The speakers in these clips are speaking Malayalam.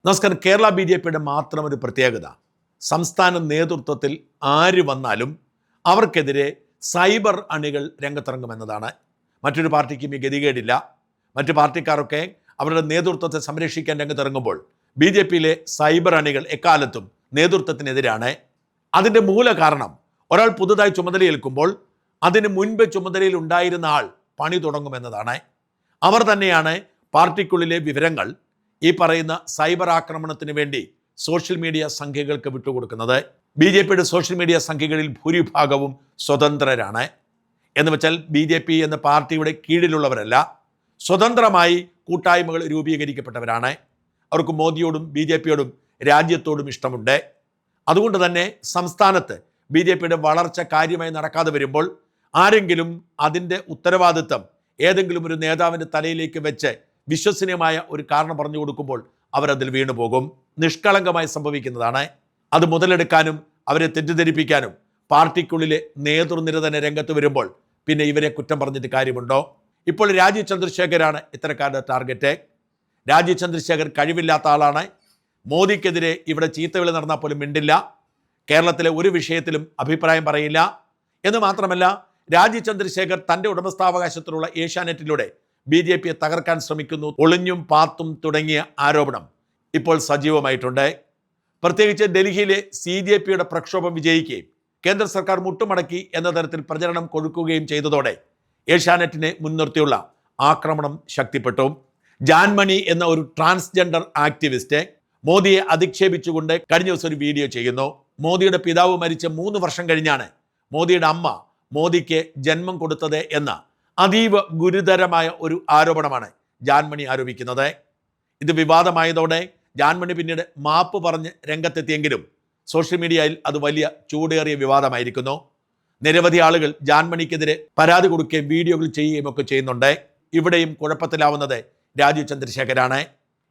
നമസ്കാരം. കേരള BJPയുടെ മാത്രം ഒരു പ്രത്യേകത, സംസ്ഥാന നേതൃത്വത്തിൽ ആര് വന്നാലും അവർക്കെതിരെ സൈബർ അണികൾ രംഗത്തിറങ്ങുമെന്നതാണ്. മറ്റൊരു പാർട്ടിക്കും ഈ ഗതികേടില്ല. മറ്റു പാർട്ടിക്കാരൊക്കെ അവരുടെ നേതൃത്വത്തെ സംരക്ഷിക്കാൻ രംഗത്തിറങ്ങുമ്പോൾ BJPയിലെ സൈബർ അണികൾ എക്കാലത്തും നേതൃത്വത്തിനെതിരാണ്. അതിൻ്റെ മൂല കാരണം, ഒരാൾ പുതുതായി ചുമതലയേൽക്കുമ്പോൾ അതിന് മുൻപ് ചുമതലയിൽ ഉണ്ടായിരുന്ന ആൾ പണി തുടങ്ങുമെന്നതാണ്. അവർ തന്നെയാണ് പാർട്ടിക്കുള്ളിലെ വിവരങ്ങൾ ഈ പറയുന്ന സൈബർ ആക്രമണത്തിന് വേണ്ടി സോഷ്യൽ മീഡിയ സംഖ്യകൾക്ക് വിട്ടുകൊടുക്കുന്നത്. BJPയുടെ സോഷ്യൽ മീഡിയ സംഖ്യകളിൽ ഭൂരിഭാഗവും സ്വതന്ത്രരാണ്. എന്ന് വെച്ചാൽ BJP എന്ന പാർട്ടിയുടെ കീഴിലുള്ളവരല്ല, സ്വതന്ത്രമായി കൂട്ടായ്മകൾ രൂപീകരിക്കപ്പെട്ടവരാണ്. അവർക്ക് മോദിയോടും BJPയോടും രാജ്യത്തോടും ഇഷ്ടമുണ്ട്. അതുകൊണ്ട് തന്നെ സംസ്ഥാനത്ത് BJPയുടെ വളർച്ച കാര്യമായി നടക്കാതെ വരുമ്പോൾ ആരെങ്കിലും അതിൻ്റെ ഉത്തരവാദിത്തം ഏതെങ്കിലും ഒരു നേതാവിൻ്റെ തലയിലേക്ക് വെച്ച് വിശ്വസനീയമായ ഒരു കാരണം പറഞ്ഞു കൊടുക്കുമ്പോൾ അവരതിൽ വീണുപോകും. നിഷ്കളങ്കമായി സംഭവിക്കുന്നതാണ്. അത് മുതലെടുക്കാനും അവരെ തെറ്റിദ്ധരിപ്പിക്കാനും പാർട്ടിക്കുള്ളിലെ നേതൃനിര തന്നെ രംഗത്ത് വരുമ്പോൾ പിന്നെ ഇവരെ കുറ്റം പറഞ്ഞിട്ട് കാര്യമുണ്ടോ? ഇപ്പോൾ രാജീവ് ചന്ദ്രശേഖരാണ് ഇത്തരക്കാരുടെ ടാർഗറ്റ്. രാജീവ് ചന്ദ്രശേഖർ കഴിവില്ലാത്ത ആളാണ്. മോദിക്കെതിരെ ഇവിടെ ചീത്തവിളി നടന്നാൽ പോലും മിണ്ടില്ല. കേരളത്തിലെ ഒരു വിഷയത്തിലും അഭിപ്രായം പറയില്ല. എന്ന് മാത്രമല്ല, രാജീവ് ചന്ദ്രശേഖർ തൻ്റെ ഉടമസ്ഥാവകാശത്തിലുള്ള ഏഷ്യാനെറ്റിലൂടെ BJPയെ തകർക്കാൻ ശ്രമിക്കുന്നു, ഒളിഞ്ഞും പാത്തും തുടങ്ങിയ ആരോപണം ഇപ്പോൾ സജീവമായിട്ടുണ്ട്. പ്രത്യേകിച്ച് ഡൽഹിയിലെ CJPയുടെ പ്രക്ഷോഭം വിജയിക്കുകയും കേന്ദ്ര സർക്കാർ മുട്ടുമടക്കി എന്ന തരത്തിൽ പ്രചരണം കൊടുക്കുകയും ചെയ്തതോടെ ഏഷ്യാനെറ്റിനെ മുൻനിർത്തിയുള്ള ആക്രമണം ശക്തിപ്പെട്ടു. ജാൻമണി എന്ന ഒരു ട്രാൻസ്ജെൻഡർ ആക്ടിവിസ്റ്റ് മോദിയെ അധിക്ഷേപിച്ചുകൊണ്ട് കഴിഞ്ഞ ദിവസം ഒരു വീഡിയോ ചെയ്യുന്നു. മോദിയുടെ പിതാവ് മരിച്ച 3 വർഷം കഴിഞ്ഞാണ് മോദിയുടെ അമ്മ മോദിക്ക് ജന്മം കൊടുത്തത് എന്ന അതീവ ഗുരുതരമായ ഒരു ആരോപണമാണ് ജാൻമണി ആരോപിക്കുന്നത്. ഇത് വിവാദമായതോടെ ജാൻമണി പിന്നീട് മാപ്പ് പറഞ്ഞ് രംഗത്തെത്തിയെങ്കിലും സോഷ്യൽ മീഡിയയിൽ അത് വലിയ ചൂടേറിയ വിവാദമായിരിക്കുന്നു. നിരവധി ആളുകൾ ജാൻമണിക്കെതിരെ പരാതി കൊടുക്കുകയും വീഡിയോകൾ ചെയ്യുകയും ഒക്കെ ചെയ്യുന്നുണ്ട്. ഇവിടെയും കുഴപ്പത്തിലാവുന്നത് രാജീവ് ചന്ദ്രശേഖരാണ്.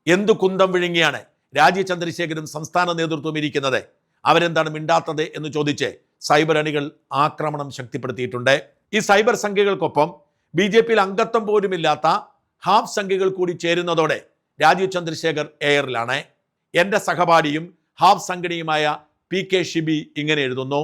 എന്തു കുന്തം വിഴുങ്ങിയാണ് രാജീവ് ചന്ദ്രശേഖരും സംസ്ഥാന നേതൃത്വം ഇരിക്കുന്നത്? അവരെന്താണ് മിണ്ടാത്തത് എന്ന് ചോദിച്ച് സൈബർ അണികൾ ആക്രമണം ശക്തിപ്പെടുത്തിയിട്ടുണ്ട്. ഈ സൈബർ സംഖ്യകൾക്കൊപ്പം BJPയിൽ അംഗത്വം പോലുമില്ലാത്ത ഹാഫ് സംഖ്യകൾ കൂടി ചേരുന്നതോടെ രാജീവ് ചന്ദ്രശേഖർ എയറിലാണ്. എൻ്റെ സഹപാഠിയും ഹാഫ് സംഘടനയുമായ PK ഷിബി ഇങ്ങനെ എഴുതുന്നു: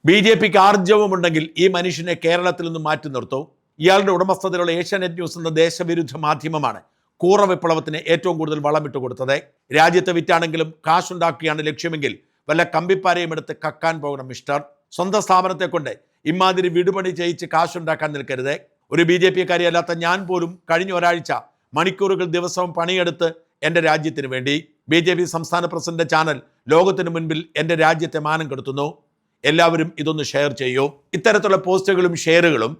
BJPക്ക് ആർജവമുണ്ടെങ്കിൽ ഈ മനുഷ്യനെ കേരളത്തിൽ നിന്ന് മാറ്റി നിർത്തൂ. ഇയാളുടെ ഉടമസ്ഥതയിലുള്ള ഏഷ്യാനെറ്റ് ന്യൂസ് എന്ന ദേശവിരുദ്ധ മാധ്യമമാണ് കൂറ വിപ്ലവത്തിന് ഏറ്റവും കൂടുതൽ വളം ഇട്ടുകൊടുത്തത്. രാജ്യത്തെ വിറ്റാണെങ്കിലും കാശുണ്ടാക്കുകയാണ് ലക്ഷ്യമെങ്കിൽ വല്ല കമ്പിപ്പാരയും എടുത്ത് കക്കാൻ പോകണം മിസ്റ്റർ. സ്വന്തം സ്ഥാപനത്തെ കൊണ്ട് ഇമാതിരി വിടുപണി ചെയ്യിച്ച് കാശുണ്ടാക്കാൻ നിൽക്കരുത്. ഒരു BJPക്കാരിയല്ലാത്ത ഞാൻ പോലും കഴിഞ്ഞ ഒരാഴ്ച മണിക്കൂറുകൾ ദിവസവും പണിയെടുത്ത് എൻ്റെ രാജ്യത്തിന് വേണ്ടി. BJP സംസ്ഥാന പ്രസിഡന്റ് ചാനൽ ലോകത്തിന് മുൻപിൽ എൻ്റെ രാജ്യത്തെ മാനം കെടുത്തുന്നു. എല്ലാവരും ഇതൊന്ന് ഷെയർ ചെയ്യൂ. ഇത്തരത്തിലുള്ള പോസ്റ്റുകളും ഷെയറുകളും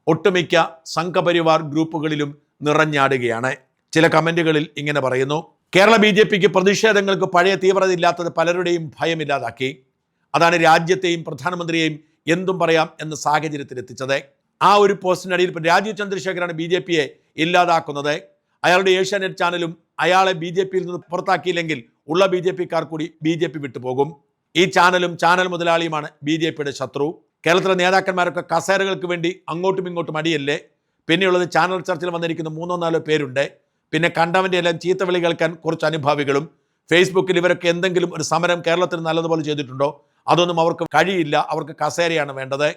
ഒട്ടുമിക്ക സംഘപരിവാർ ഗ്രൂപ്പുകളിലും നിറഞ്ഞാടുകയാണ്. ചില കമൻറ്റുകളിൽ ഇങ്ങനെ പറയുന്നു: കേരള BJPക്ക് പ്രതിഷേധങ്ങൾക്ക് പഴയ തീവ്രത ഇല്ലാത്തത് പലരുടെയും ഭയമില്ലാതാക്കി. അതാണ് രാജ്യത്തെയും പ്രധാനമന്ത്രിയെയും എന്തും പറയാം എന്ന സാഹചര്യത്തിൽ എത്തിച്ചത്. ആ ഒരു പോസ്റ്റിനടിയിൽ രാജീവ് ചന്ദ്രശേഖരാണ് BJPയെ ഇല്ലാതാക്കുന്നത്. അയാളുടെ ഏഷ്യാനെറ്റ് ചാനലും അയാളെ BJPയിൽ നിന്ന് പുറത്താക്കിയില്ലെങ്കിൽ ഉള്ള BJPക്കാർ കൂടി BJP വിട്ടുപോകും. ഈ ചാനലും ചാനൽ മുതലാളിയുമാണ് BJPയുടെ ശത്രു. കേരളത്തിലെ നേതാക്കന്മാരൊക്കെ കസേരകൾക്ക് വേണ്ടി അങ്ങോട്ടും ഇങ്ങോട്ടും അടിയല്ലേ. പിന്നെയുള്ളത് ചാനൽ ചർച്ചയിൽ വന്നിരിക്കുന്ന 3-4 പേരുണ്ട്. പിന്നെ കണ്ടവൻ്റെ എല്ലാം ചീത്തവിളി കേൾക്കാൻ കുറച്ച് അനുഭാവികളും. ഫേസ്ബുക്കിൽ ഇവരൊക്കെ എന്തെങ്കിലും ഒരു സമരം കേരളത്തിൽ നല്ലതുപോലെ ചെയ്തിട്ടുണ്ടോ? അതൊന്നും അവർക്ക് കഴിയില്ല. അവർക്ക് കസേരയാണ് വേണ്ടത്.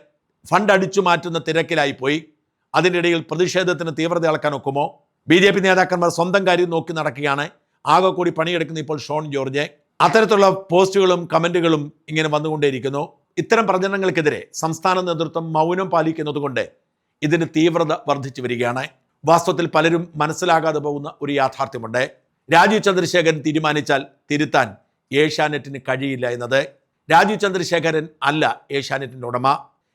ഫണ്ട് അടിച്ചു മാറ്റുന്ന തിരക്കിലായിപ്പോയി. അതിൻ്റെ ഇടയിൽ പ്രതിഷേധത്തിന് തീവ്രത അളക്കാൻ ഒക്കുമോ? BJP നേതാക്കന്മാർ സ്വന്തം കാര്യം നോക്കി നടക്കുകയാണ്. ആകെ കൂടി പണിയെടുക്കുന്ന ഇപ്പോൾ ഷോൺ ജോർജ്. അത്തരത്തിലുള്ള പോസ്റ്റുകളും കമൻറ്റുകളും ഇങ്ങനെ വന്നുകൊണ്ടേയിരിക്കുന്നു. ഇത്തരം പ്രചരണങ്ങൾക്കെതിരെ സംസ്ഥാന നേതൃത്വം മൗനം പാലിക്കുന്നത് കൊണ്ട് ഇതിന് തീവ്രത വർദ്ധിച്ചു വരികയാണ്. വാസ്തവത്തിൽ പലരും മനസ്സിലാകാതെ പോകുന്ന ഒരു യാഥാർത്ഥ്യമുണ്ട്. രാജീവ് ചന്ദ്രശേഖരൻ തീരുമാനിച്ചാൽ തിരുത്താൻ ഏഷ്യാനെറ്റിന് കഴിയില്ല എന്നത്. രാജീവ് ചന്ദ്രശേഖരൻ അല്ല ഏഷ്യാനെറ്റിൻ്റെ ഉടമ.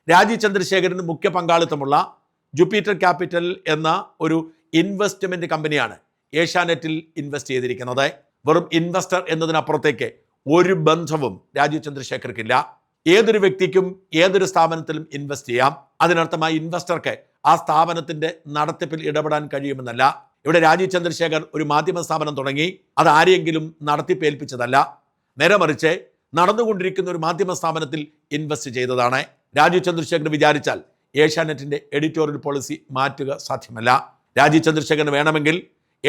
രാജീവ് ചന്ദ്രശേഖരന് മുഖ്യ പങ്കാളിത്തമുള്ള ജുപ്പിറ്റർ ക്യാപിറ്റൽ എന്ന ഒരു ഇൻവെസ്റ്റ്മെൻറ്റ് കമ്പനിയാണ് ഏഷ്യാനെറ്റിൽ ഇൻവെസ്റ്റ് ചെയ്തിരിക്കുന്നത്. വെറും ഇൻവെസ്റ്റർ എന്നതിനപ്പുറത്തേക്ക് ഒരു ബന്ധവും രാജീവ് ചന്ദ്രശേഖർക്കില്ല. ഏതൊരു വ്യക്തിക്കും ഏതൊരു സ്ഥാപനത്തിലും ഇൻവെസ്റ്റ് ചെയ്യാം. അതിനർത്ഥം ആ ഇൻവെസ്റ്റർക്ക് ആ സ്ഥാപനത്തിൻ്റെ നടത്തിപ്പിൽ ഇടപെടാൻ കഴിയുമെന്നല്ല. ഇവിടെ രാജീവ് ചന്ദ്രശേഖർ ഒരു മാധ്യമ സ്ഥാപനം തുടങ്ങി, അത് ആരെയെങ്കിലും നടത്തിപ്പേൽപ്പിച്ചതല്ല. നേരെ മറിച്ച് നടന്നുകൊണ്ടിരിക്കുന്ന ഒരു മാധ്യമ സ്ഥാപനത്തിൽ ഇൻവെസ്റ്റ് ചെയ്തതാണ്. രാജീവ് ചന്ദ്രശേഖർ വിചാരിച്ചാൽ ഏഷ്യാനെറ്റിൻ്റെ എഡിറ്റോറിയൽ പോളിസി മാറ്റുക സാധ്യമല്ല. രാജീവ് ചന്ദ്രശേഖരന് വേണമെങ്കിൽ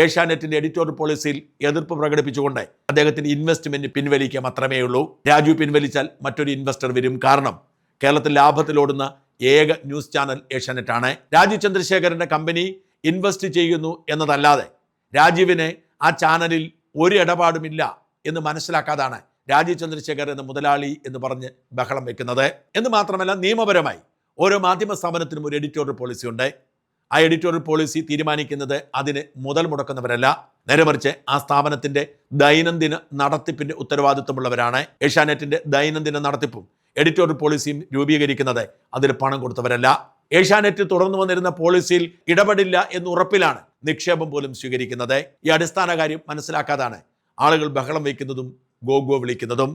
ഏഷ്യാനെറ്റിന്റെ എഡിറ്റോറിയൽ പോളിസിയിൽ എതിർപ്പ് പ്രകടിപ്പിച്ചുകൊണ്ട് അദ്ദേഹത്തിന്റെ ഇൻവെസ്റ്റ്മെന്റ് പിൻവലിക്കുക മാത്രമേ ഉള്ളൂ. രാജു പിൻവലിച്ചാൽ മറ്റൊരു ഇൻവെസ്റ്റർ വരും. കാരണം കേരളത്തിൽ ലാഭത്തിലോടുന്ന ഏക ന്യൂസ് ചാനൽ ഏഷ്യാനെറ്റാണ്. രാജീവ് ചന്ദ്രശേഖരന്റെ കമ്പനി ഇൻവെസ്റ്റ് ചെയ്യുന്നു എന്നതല്ലാതെ രാജീവിന് ആ ചാനലിൽ ഒരു ഇടപാടുമില്ല എന്ന് മനസ്സിലാക്കാതാണ് രാജീവ് ചന്ദ്രശേഖർ എന്ന മുതലാളി എന്ന് പറഞ്ഞ് ബഹളം വെക്കുന്നത്. എന്ന് മാത്രമല്ല, നിയമപരമായി ഓരോ മാധ്യമ സ്ഥാപനത്തിനും ഒരു എഡിറ്റോറിയൽ പോളിസി ഉണ്ട്. ആ എഡിറ്റോറിയൽ പോളിസി തീരുമാനിക്കുന്നത് അതിന് മുതൽ മുടക്കുന്നവരല്ല, നേരെ മറിച്ച് ആ സ്ഥാപനത്തിന്റെ ദൈനംദിന നടത്തിപ്പിന്റെ ഉത്തരവാദിത്വമുള്ളവരാണ്. ഏഷ്യാനെറ്റിന്റെ ദൈനംദിന നടത്തിപ്പും എഡിറ്റോറിയൽ പോളിസിയും രൂപീകരിക്കുന്നത് അതിന് പണം കൊടുത്തവരല്ല. ഏഷ്യാനെറ്റ് തുടർന്നു വന്നിരുന്ന പോളിസിയിൽ ഇടപെടില്ല എന്ന് ഉറപ്പിലാണ് നിക്ഷേപം പോലും സ്വീകരിക്കുന്നത്. ഈ അടിസ്ഥാന കാര്യം മനസ്സിലാക്കാതാണ് ആളുകൾ ബഹളം വയ്ക്കുന്നതും ഗോഗോ വിളിക്കുന്നതും.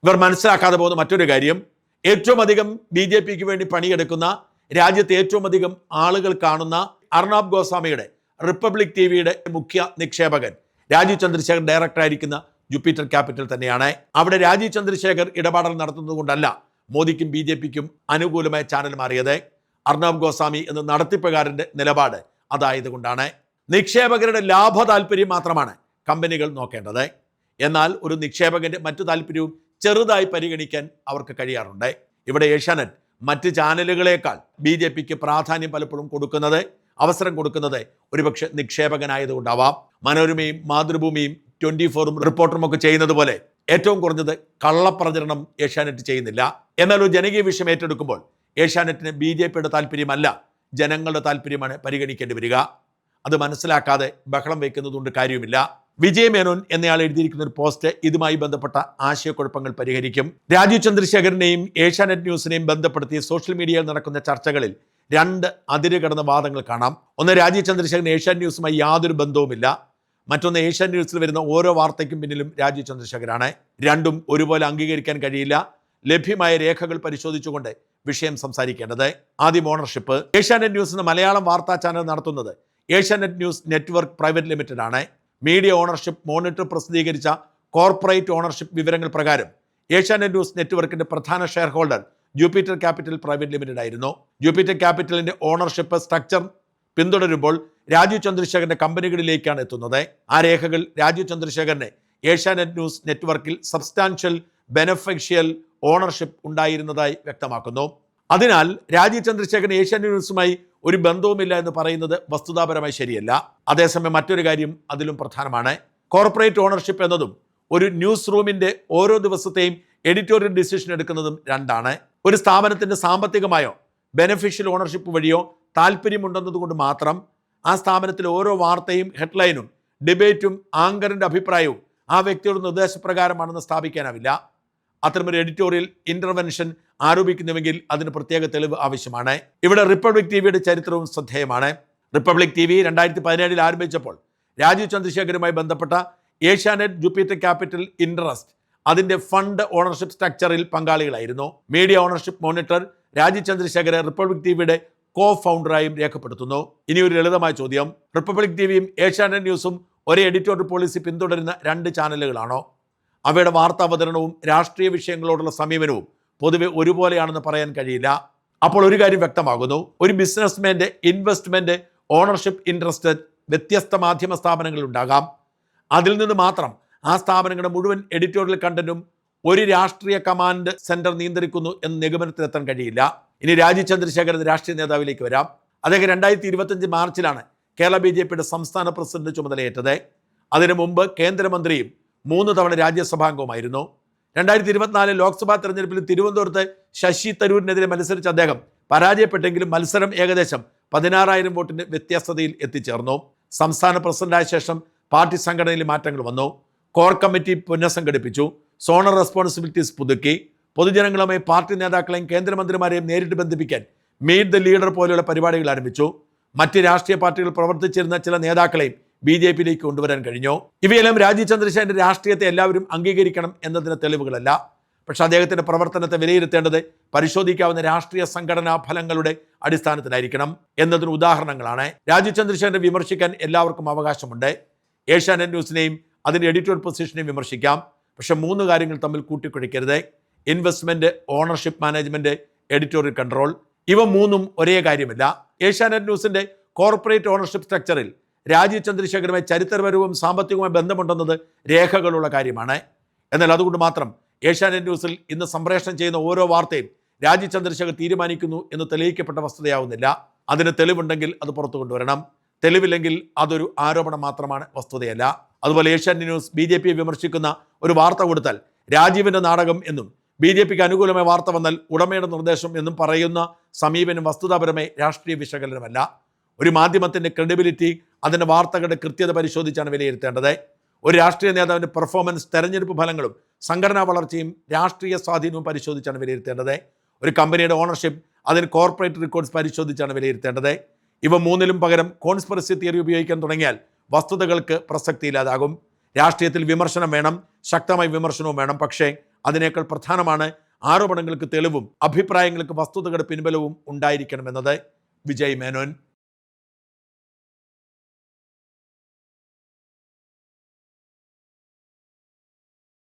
ഇവർ മനസ്സിലാക്കാതെ പോകുന്ന മറ്റൊരു കാര്യം, ഏറ്റവും അധികം BJPക്ക് വേണ്ടി പണിയെടുക്കുന്ന, രാജ്യത്തെ ഏറ്റവും അധികം ആളുകൾ കാണുന്ന അർണാബ് ഗോസ്വാമിയുടെ റിപ്പബ്ലിക് TVയുടെ മുഖ്യ നിക്ഷേപകൻ രാജീവ് ചന്ദ്രശേഖർ ഡയറക്ടറായിരിക്കുന്ന ജൂപ്പിറ്റർ ക്യാപിറ്റൽ തന്നെയാണ്. അവിടെ രാജീവ് ചന്ദ്രശേഖർ ഇടപാടുകൾ നടത്തുന്നത് കൊണ്ടല്ല മോദിക്കും BJPക്കും അനുകൂലമായ ചാനൽ മാറിയത്. അർണാബ് ഗോസ്വാമി എന്ന നടത്തിപ്പുകാരന്റെ നിലപാട് അതായതുകൊണ്ടാണ്. നിക്ഷേപകരുടെ ലാഭ താല്പര്യം മാത്രമാണ് കമ്പനികൾ നോക്കേണ്ടത്. എന്നാൽ ഒരു നിക്ഷേപകന്റെ മറ്റു താല്പര്യവും ചെറുതായി പരിഗണിക്കാൻ അവർക്ക് കഴിയാറുണ്ട്. ഇവിടെ ഏഷ്യാനെറ്റ് മറ്റ് ചാനലുകളേക്കാൾ BJPക്ക് പ്രാധാന്യം പലപ്പോഴും കൊടുക്കുന്നത്, അവസരം കൊടുക്കുന്നത് ഒരുപക്ഷെ നിക്ഷേപകനായതുകൊണ്ടാവാം. മനോരമയും മാതൃഭൂമിയും 24ഉം റിപ്പോർട്ടറും ഒക്കെ ചെയ്യുന്നത് പോലെ ഏറ്റവും കുറഞ്ഞത് കള്ളപ്രചരണം ഏഷ്യാനെറ്റ് ചെയ്യുന്നില്ല. എന്നാൽ ഒരു ജനകീയ വിഷയം ഏറ്റെടുക്കുമ്പോൾ ഏഷ്യാനെറ്റിന് BJPയുടെ താല്പര്യമല്ല, ജനങ്ങളുടെ താല്പര്യമാണ് പരിഗണിക്കേണ്ടി വരിക. അത് മനസ്സിലാക്കാതെ ബഹളം വയ്ക്കുന്നതുകൊണ്ട് കാര്യവുമില്ല. വിജയ് മേനോൻ എന്നയാൾ എഴുതിയിരിക്കുന്ന ഒരു പോസ്റ്റ് ഇതുമായി ബന്ധപ്പെട്ട ആശയക്കുഴപ്പങ്ങൾ പരിഹരിക്കും. രാജീവ് ചന്ദ്രശേഖരനെയും ഏഷ്യാനെറ്റ് ന്യൂസിനെയും ബന്ധപ്പെടുത്തി സോഷ്യൽ മീഡിയയിൽ നടക്കുന്ന ചർച്ചകളിൽ രണ്ട് അതിരുകടന്ന വാദങ്ങൾ കാണാം. ഒന്ന്, രാജീവ് ചന്ദ്രശേഖരൻ ഏഷ്യാനെറ്റ് ന്യൂസുമായി യാതൊരു ബന്ധവുമില്ല. മറ്റൊന്ന്, ഏഷ്യാനെറ്റ് ന്യൂസിൽ വരുന്ന ഓരോ വാർത്തയ്ക്കും പിന്നിലും രാജീവ് ചന്ദ്രശേഖരാണ്. രണ്ടും ഒരുപോലെ അംഗീകരിക്കാൻ കഴിയില്ല. ലഭ്യമായ രേഖകൾ പരിശോധിച്ചുകൊണ്ട് വിഷയം സംസാരിക്കേണ്ടത്. ആദ്യം ഓണർഷിപ്പ്. ഏഷ്യാനെറ്റ് ന്യൂസ് എന്ന മലയാളം വാർത്താ ചാനൽ നടത്തുന്നത് Asianet news network private limited ആണ്. മീഡിയ ഓണർഷിപ്പ് മോണിറ്റർ പ്രസിദ്ധീകരിച്ച കോർപ്പറേറ്റ് ഓണർഷിപ്പ് വിവരങ്ങൾ പ്രകാരം ഏഷ്യാനെറ്റ് ന്യൂസ് നെറ്റ്വർക്കിന്റെ പ്രധാന share holder Jupiter capital private limited ആയിരുന്നു. ജൂപ്പിറ്റർ ക്യാപിറ്റലിന്റെ ഓണർഷിപ്പ് സ്ട്രക്ചർ പിന്തുടരുമ്പോൾ രാജീവ് ചന്ദ്രശേഖരന്റെ കമ്പനികളിലേക്കാണ് എത്തുന്നത്. ആ രേഖകൾ രാജീവ് ചന്ദ്രശേഖരന് ഏഷ്യാനെറ്റ് ന്യൂസ് നെറ്റ്വർക്കിൽ സബ്സ്റ്റാൻഷ്യൽ ബെനഫിഷ്യൽ ഓണർഷിപ്പ് ഉണ്ടായിരുന്നതായി വ്യക്തമാക്കുന്നു. അതിനാൽ രാജീവ് ചന്ദ്രശേഖരൻ ഏഷ്യാനെറ്റ് ന്യൂസുമായി ഒരു ബന്ധവുമില്ല എന്ന് പറയുന്നത് വസ്തുതാപരമായി ശരിയല്ല. അതേസമയം മറ്റൊരു കാര്യം അതിലും പ്രധാനമാണ്. കോർപ്പറേറ്റ് ഓണർഷിപ്പ് എന്നതും ഒരു ന്യൂസ് റൂമിന്റെ ഓരോ ദിവസത്തെയും എഡിറ്റോറിയൽ ഡിസിഷൻ എടുക്കുന്നതും രണ്ടാണ്. ഒരു സ്ഥാപനത്തിന്റെ സാമ്പത്തികമായോ ബെനഫിഷ്യൽ ഓണർഷിപ്പ് വഴിയോ താല്പര്യമുണ്ടെന്നതുകൊണ്ട് മാത്രം ആ സ്ഥാപനത്തിലെ ഓരോ വാർത്തയും ഹെഡ്ലൈനും ഡിബേറ്റും ആങ്കറിന്റെ അഭിപ്രായവും ആ വ്യക്തിയുടെ നിർദ്ദേശപ്രകാരമാണെന്ന് സ്ഥാപിക്കാനാവില്ല. അത്തരമൊരു എഡിറ്റോറിയൽ ഇന്റർവെൻഷൻ ആരോപിക്കുന്നുവെങ്കിൽ അതിന് പ്രത്യേക തെളിവ് ആവശ്യമാണ്. ഇവിടെ റിപ്പബ്ലിക് TVയുടെ ചരിത്രവും ശ്രദ്ധേയമാണ്. റിപ്പബ്ലിക് TV 2017 ആരംഭിച്ചപ്പോൾ രാജീവ് ചന്ദ്രശേഖരുമായി ബന്ധപ്പെട്ട ഏഷ്യാനെറ്റ് ജൂപ്പിറ്റർ ക്യാപിറ്റൽ ഇൻട്രസ്റ്റ് അതിന്റെ ഫണ്ട് ഓണർഷിപ്പ് സ്ട്രക്ചറിൽ പങ്കാളികളായിരുന്നു. മീഡിയ ഓണർഷിപ്പ് മോണിറ്റർ രാജീവ് ചന്ദ്രശേഖരെ റിപ്പബ്ലിക് TVയുടെ ഫൗണ്ടറായും രേഖപ്പെടുത്തുന്നു. ഇനി ഒരു ലളിതമായ ചോദ്യം, റിപ്പബ്ലിക് TVയും ഏഷ്യാനെറ്റ് ന്യൂസും ഒരേ എഡിറ്റോറിയൽ പോളിസി പിന്തുടരുന്ന രണ്ട് ചാനലുകളാണോ? അവയുടെ വാർത്താ അവതരണവും രാഷ്ട്രീയ വിഷയങ്ങളോടുള്ള സമീപനവും പൊതുവെ ഒരുപോലെയാണെന്ന് പറയാൻ കഴിയില്ല. അപ്പോൾ ഒരു കാര്യം വ്യക്തമാകുന്നു, ഒരു ബിസിനസ്മാന്റെ ഇൻവെസ്റ്റ്മെന്റ് ഓണർഷിപ്പ് ഇൻട്രസ്റ്റ് വ്യത്യസ്ത മാധ്യമ സ്ഥാപനങ്ങളിൽ ഉണ്ടാകാം. അതിൽ നിന്ന് മാത്രം ആ സ്ഥാപനങ്ങളുടെ മുഴുവൻ എഡിറ്റോറിയൽ കണ്ടന്റും ഒരു രാഷ്ട്രീയ കമാൻഡ് സെന്റർ നിയന്ത്രിക്കുന്നു എന്ന നിഗമനത്തിലെത്താൻ കഴിയില്ല. ഇനി രാജീവ് ചന്ദ്രശേഖരൻ രാഷ്ട്രീയ നേതാവിലേക്ക് വരാം. അദ്ദേഹം 2025 മാർച്ചിലാണ് കേരള BJPയുടെ സംസ്ഥാന പ്രസിഡന്റ് ചുമതലയേറ്റത്. അതിനു മുമ്പ് കേന്ദ്രമന്ത്രിയും 3 തവണ രാജ്യസഭാംഗവുമായിരുന്നു. 2024 ലോക്സഭാ തെരഞ്ഞെടുപ്പിൽ തിരുവനന്തപുരത്ത് ശശി തരൂരിനെതിരെ മത്സരിച്ച അദ്ദേഹം പരാജയപ്പെട്ടെങ്കിലും മത്സരം ഏകദേശം 16,000 വോട്ടിന്റെ വ്യത്യസ്തതയിൽ എത്തിച്ചേർന്നു. സംസ്ഥാന പ്രസിഡന്റായ ശേഷം പാർട്ടി സംഘടനയിൽ മാറ്റങ്ങൾ വന്നു. കോർ കമ്മിറ്റി പുനഃസംഘടിപ്പിച്ചു. സോണൽ റെസ്പോൺസിബിലിറ്റീസ് പുതുക്കി. പൊതുജനങ്ങളുമായി പാർട്ടി നേതാക്കളെയും കേന്ദ്രമന്ത്രിമാരെയും നേരിട്ട് ബന്ധിപ്പിക്കാൻ മീറ്റ് ദ ലീഡർ പോലെയുള്ള പരിപാടികൾ ആരംഭിച്ചു. മറ്റ് രാഷ്ട്രീയ പാർട്ടികൾ പ്രവർത്തിച്ചിരുന്ന ചില നേതാക്കളെയും BJPയിലേക്ക് കൊണ്ടുവരാൻ കഴിഞ്ഞു. ഇവയെല്ലാം രാജീവ് ചന്ദ്രശേഖരന്റെ രാഷ്ട്രീയത്തെ എല്ലാവരും അംഗീകരിക്കണം എന്നതിന് തെളിവുകളല്ല. പക്ഷെ അദ്ദേഹത്തിന്റെ പ്രവർത്തനത്തെ വിലയിരുത്തേണ്ടത് പരിശോധിക്കാവുന്ന രാഷ്ട്രീയ സംഘടനാ ഫലങ്ങളുടെ അടിസ്ഥാനത്തിലായിരിക്കണം എന്നതിന് ഉദാഹരണങ്ങളാണ്. രാജീവ് ചന്ദ്രശേഖരനെ വിമർശിക്കാൻ എല്ലാവർക്കും അവകാശമുണ്ട്. ഏഷ്യാനെറ്റ് ന്യൂസിനെയും അതിന്റെ എഡിറ്റോറിയൽ പൊസിഷനെയും വിമർശിക്കാം. പക്ഷെ 3 കാര്യങ്ങൾ തമ്മിൽ കൂട്ടിക്കുഴയ്ക്കരുത്. Investment, ownership management, editorial control. ഇവ 3ഉം ഒരേ കാര്യമില്ല. ഏഷ്യാനെറ്റ് ന്യൂസിന്റെ കോർപ്പറേറ്റ് ഓണർഷിപ്പ് സ്ട്രക്ചറിൽ രാജീവ് ചന്ദ്രശേഖരുമായി ചരിത്രപരവും സാമ്പത്തികവുമായി ബന്ധമുണ്ടെന്നത് രേഖകളുള്ള കാര്യമാണ്. എന്നാൽ അതുകൊണ്ട് മാത്രം ഏഷ്യാനെറ്റ് ന്യൂസിൽ ഇന്ന് സംപ്രേഷണം ചെയ്യുന്ന ഓരോ വാർത്തയും രാജീവ് ചന്ദ്രശേഖർ തീരുമാനിക്കുന്നു എന്ന് തെളിയിക്കപ്പെട്ട വസ്തുതയാവുന്നില്ല. അതിന് തെളിവുണ്ടെങ്കിൽ അത് പുറത്തു കൊണ്ടുവരണം. തെളിവില്ലെങ്കിൽ അതൊരു ആരോപണം മാത്രമാണ്, വസ്തുതയല്ല. അതുപോലെ ഏഷ്യാനെറ്റ് ന്യൂസ് BJP വിമർശിക്കുന്ന ഒരു വാർത്ത കൊടുത്താൽ രാജീവിൻ്റെ നാടകം എന്നും BJPക്ക് അനുകൂലമായ വാർത്ത വന്നാൽ ഉടമയുടെ നിർദ്ദേശം എന്നും പറയുന്ന സമീപനം വസ്തുതാപരമായി രാഷ്ട്രീയ വിശകലനമല്ല. ഒരു മാധ്യമത്തിൻ്റെ ക്രെഡിബിലിറ്റി അതിൻ്റെ വാർത്തകളുടെ കൃത്യത പരിശോധിച്ചാണ് വിലയിരുത്തേണ്ടത്. ഒരു രാഷ്ട്രീയ നേതാവിൻ്റെ പെർഫോമൻസ്, തെരഞ്ഞെടുപ്പ് ഫലങ്ങളും സംഘടനാ വളർച്ചയും രാഷ്ട്രീയ സ്വാധീനവും പരിശോധിച്ചാണ് വിലയിരുത്തേണ്ടത്. ഒരു കമ്പനിയുടെ ഓണർഷിപ്പ്, അതിന് കോർപ്പറേറ്റ് റെക്കോർഡ്സ് പരിശോധിച്ചാണ് വിലയിരുത്തേണ്ടത്. ഇവ മൂന്നിലും പകരം കോൺസ്പിറസി തിയറി ഉപയോഗിക്കാൻ തുടങ്ങിയാൽ വസ്തുതകൾക്ക് പ്രസക്തിയില്ലാതാകും. രാഷ്ട്രീയത്തിൽ വിമർശനം വേണം, ശക്തമായ വിമർശനവും വേണം. പക്ഷേ അതിനേക്കാൾ പ്രധാനമാണ് ആരോപണങ്ങൾക്ക് തെളിവും അഭിപ്രായങ്ങൾക്ക് വസ്തുതകളുടെ പിൻബലവും ഉണ്ടായിരിക്കണമെന്നത്. വിജയ് മേനോൻ.